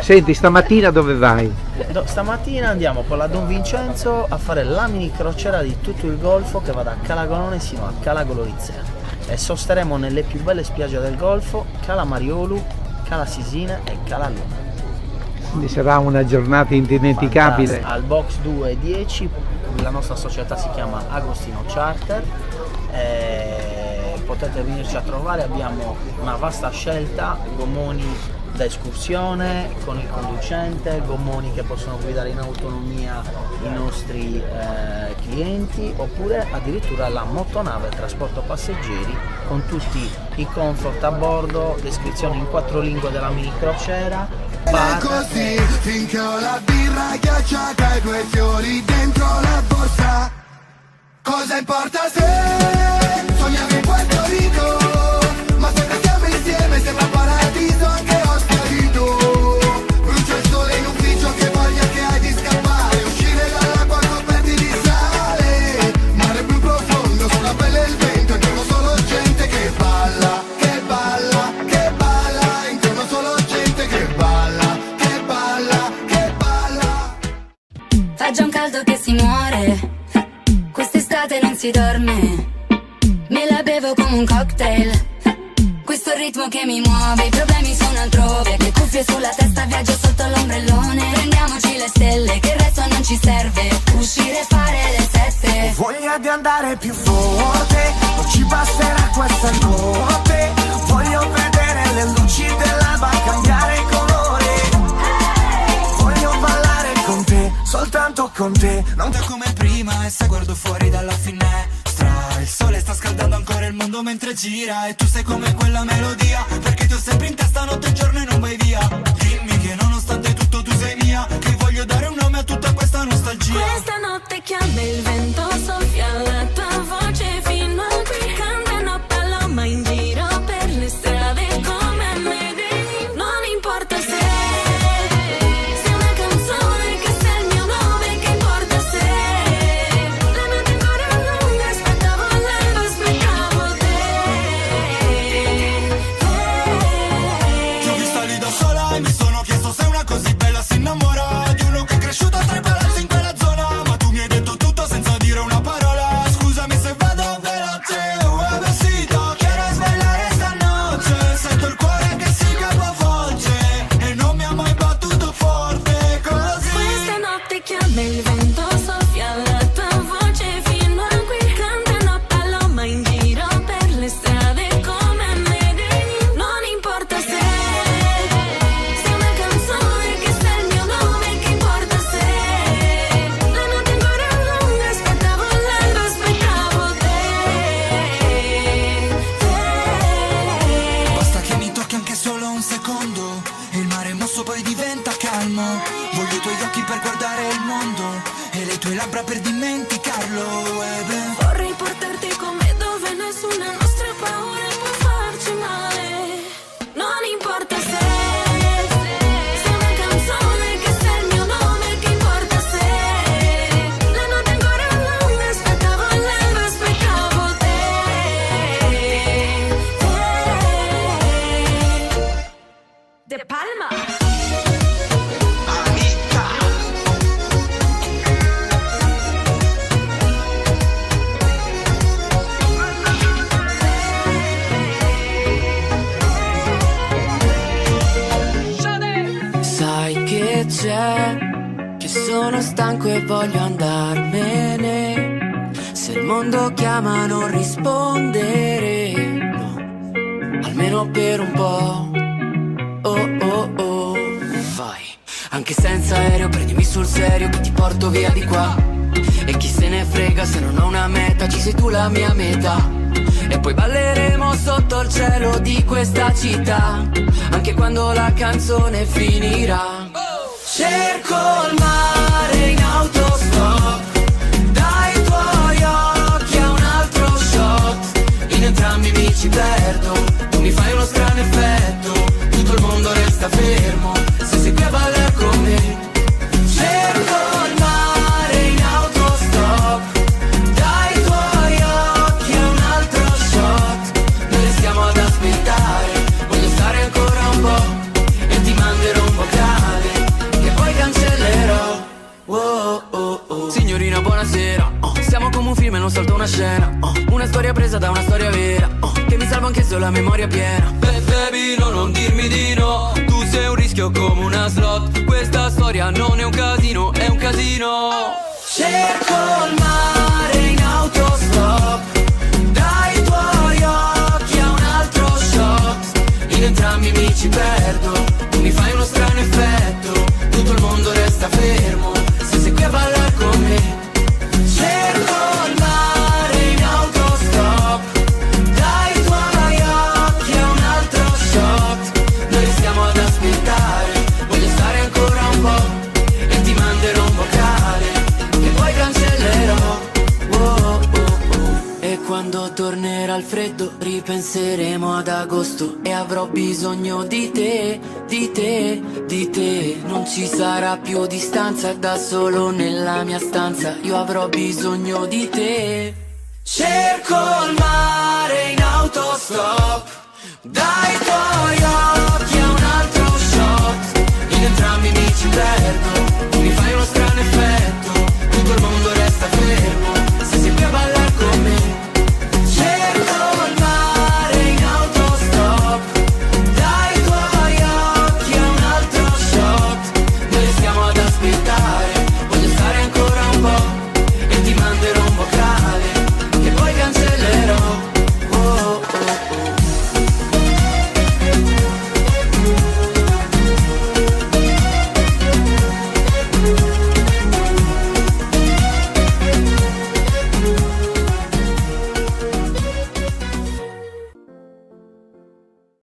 Senti, stamattina dove vai? Stamattina andiamo con la Don Vincenzo a fare la mini crociera di tutto il Golfo che va da Cala Gonone sino a Cala Golorizia e sosteremo nelle più belle spiagge del Golfo, Cala Mariolu, Cala Sisina e Cala Luna. Quindi sarà una giornata indimenticabile. Al box 210 la nostra società si chiama Agostino Charter, potete venirci a trovare, abbiamo una vasta scelta, gommoni da escursione con il conducente, gommoni che possono guidare in autonomia i nostri clienti, oppure addirittura la motonave trasporto passeggeri con tutti i comfort a bordo, descrizione in 4 lingue della mini crociera. È così finché ho la birra ghiacciata e 2 fiori dentro la borsa. Cosa importa se sognavi in Puerto Rico, ma se stiamo insieme sembra un paradiso anche Ostia di tu. Brucia il sole in ufficio, che voglia che hai di scappare, uscire dall'acqua coperti di sale, mare più profondo sulla pelle e il vento, intorno solo gente che balla, che balla, che balla, intorno solo gente che balla, che balla, che balla. Fa già un caldo che si muore, quest'estate non si dorme, me la bevo come un cocktail, questo è il ritmo che mi muove, i problemi sono altrove, che cuffie sulla testa, viaggio sotto l'ombrellone, prendiamoci le stelle, che il resto non ci serve, uscire e fare le 7. Voglia di andare più forte, non ci basterà questa notte, voglio vedere le luci dell'alba cambiare colore, voglio ballare con te, soltanto con te, non te come prima, e se guardo fuori dalla finestra, il sole sta scaldando ancora il mondo mentre gira, e tu sei come quella melodia, perché ti ho sempre in testa notte e giorno e non vai via. Dimmi che nonostante tutto tu sei mia, che voglio dare un nome a tutta questa nostalgia. Questa notte chiama il vento, soffia la tua voce fino a qui, cantano paloma in giro per le strade come a Medellin, non importa se sei una canzone, che sei il mio nome, che importa se la notte ancora lunga, aspettavo l'alba, aspettavo te. Ti ho vista lì da sola e mi sono chiesto se una così bella si innamora di uno che è cresciuto tra i palazzi in quella zona, ma tu mi hai detto tutto senza dire una parola. Scusami se vado veloce, besito, quiero svelare stanotte, sento il cuore che si capovolge e non mi ha mai battuto forte così. Questa notte chiama il vento, soffia la tua voce fino a qui, cantano paloma in giro per le strade come a Medellin, non importa se sei una canzone, che sei il mio nome, che importa se la notte ancora lunga, aspettavo l'alba, aspettavo te. Basta che mi tocchi anche solo un secondo e il mare mosso poi diventa calmo. Voglio i tuoi occhi per guardare il mondo e le tue labbra per dimenticarlo. Vorrei portarti con me dove nessuna nostra paura può farci male, non importa se sei una canzone, che sei il mio nome, che importa se la notte ancora lunga, aspettavo l'alba, aspettavo te. De Palma. Sai che c'è, che sono stanco e voglio andarmene. Se il mondo chiama non rispondere, no, almeno per un po'. Oh oh oh, vai. Anche senza aereo prendimi sul serio che ti porto via di qua. E chi se ne frega se non ho una meta, ci sei tu la mia metà. E poi balleremo sotto il cielo di questa città, anche quando la canzone finirà. Cerco il mare in autostop, dai tuoi occhi a un altro shot. In entrambi mi ci perdo, tu mi fai uno strano effetto, tutto il mondo resta fermo se sei qui a ballare con me. Cerco il mare in autostop, dai tuoi occhi a un altro shot. Noi restiamo ad aspettare, voglio stare ancora un po' e ti manderò un vocale. sera. Siamo come un film e non soltanto una scena. Una storia presa da una storia vera. Che mi salva anche se ho la memoria piena. Baby, no, non dirmi di no. Tu sei un rischio come una slot. Questa storia non è un casino, è un casino. Cerco il mare in autostop. Dai tuoi occhi a un altro shot. In entrambi mi ci perdo. Tu mi fai uno strano effetto. Tutto il mondo resta fermo se sei qui a ballare con me. Cerco il mare in autostop. Dai tuoi occhi a un altro shot. Noi restiamo ad aspettare. Voglio stare ancora un po' e ti manderò un vocale che poi cancellerò. E quando tornerà il freddo ripenseremo ad agosto. E avrò bisogno di te, di te, di te. Non ci sarà più distanza da solo nella mia stanza. Io avrò bisogno di te. Cerco il mare in autostop. Dai tuoi occhi a un altro shot. In entrambi mi ci perdo.